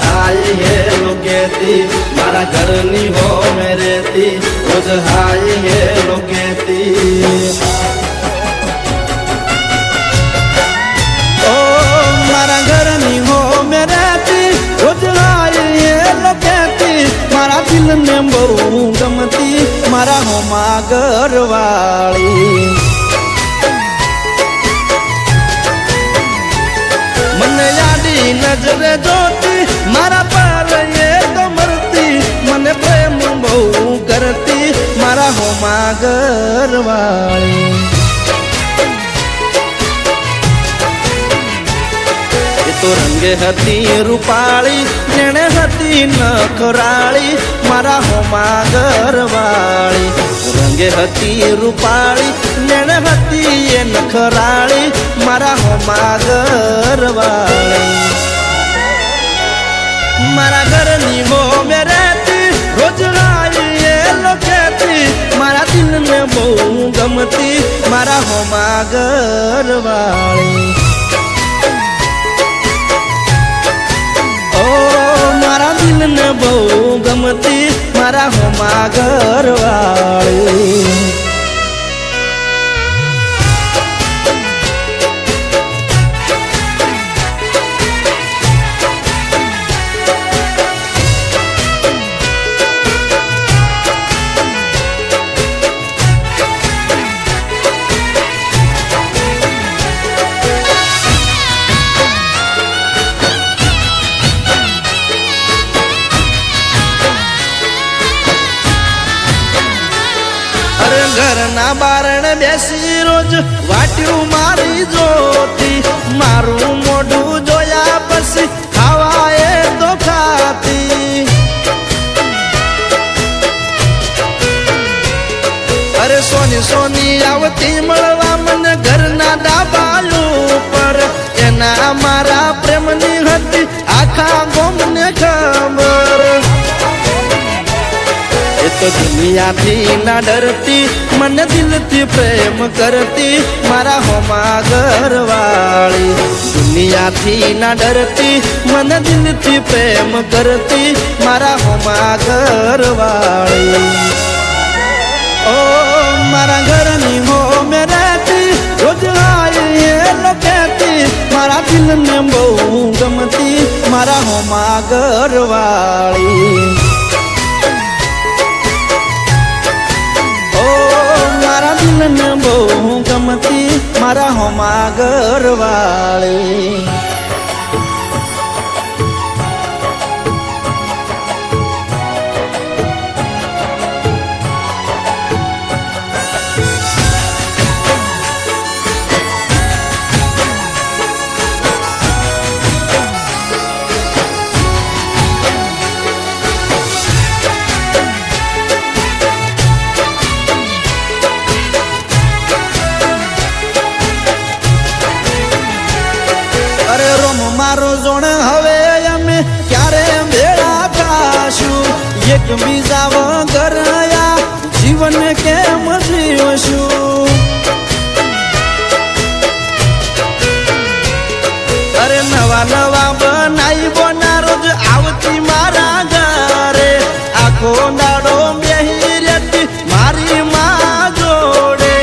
हाय है लोकेती मारा घरनी हो मेरे ती रोज हाय है लोकेती ओ मारा घरनी हो मेरे ती रोज हाय है लोकेती मारा दिल ने बहु गमती मारा हो मागर वाली मन यादी नजर जोती मारा पर ये तो मरती मन प्रेम बहु करती मारा हो मागर वाली ये तो रंगे हती रूपाली नेणे हती नखराली मारा हो मागर वाली रंगे हती रूपाली नेणे हती ये नखराली मारा हो मागर वाली मारा घरनी हो मेरे ती रोज आई ये लोकेती मारा दिल में बहु गमती मारा हो मागर वाली ओ मारा दिल में बहु गमती मारा हो मागर वाली घरना बारण बेसी रोज वाट्यू मारी जोती मारू मोढू जोया पसी खावाए तो खाती अरे सोनी सोनी आवती मळवा मन घरना डाबायू पर एना मारा प्रेमनी हती आखा गोमने खबर तो दुनिया थी ना डरती मन दिल थी प्रेम करती मारा हो मागर वाली दुनिया थी ना डरती मन दिल थी प्रेम करती मारा हो मागर वाली ओ मारा घरनी हो मेरे ती रोज आई ये लोकेती मारा दिल में बहु गमती मारा हो मागर वाली मारा दिल ने बहु गमती मारा हो मागर वाली मारो जोण हवे अमे क्यारे भेड़ा थाशु एक बीजा वगर या जीवन केम जीवशु अरे नवा नवा बनाई बोना रोज आवती मारा घरे आखो दाड़ो बेही रहती मारी माँ जोड़े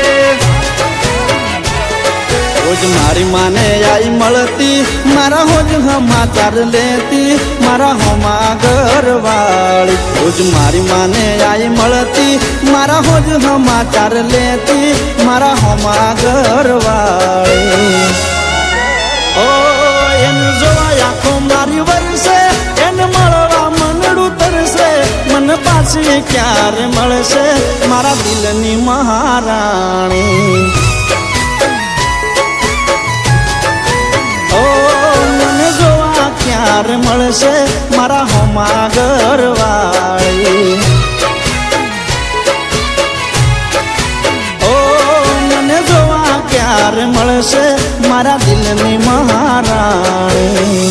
रोज मारी माने आई मलती मारा होज समाचार लेती मारा हो मागर वाली रोज मारी माने आई मलती मारा होज समाचार लेती मारा हो मागर वाली ओ एन जोवा आखो मारी वरसे एन मळवा मनडू तरसे मन पाછી क्यारे मळसे मारा दिलनी महाराणी ओ મળશે મારા હોમા ઘરવાળી. ઓ મને જોવા ક્યારે મળશે મારા દિલની મહારાણી.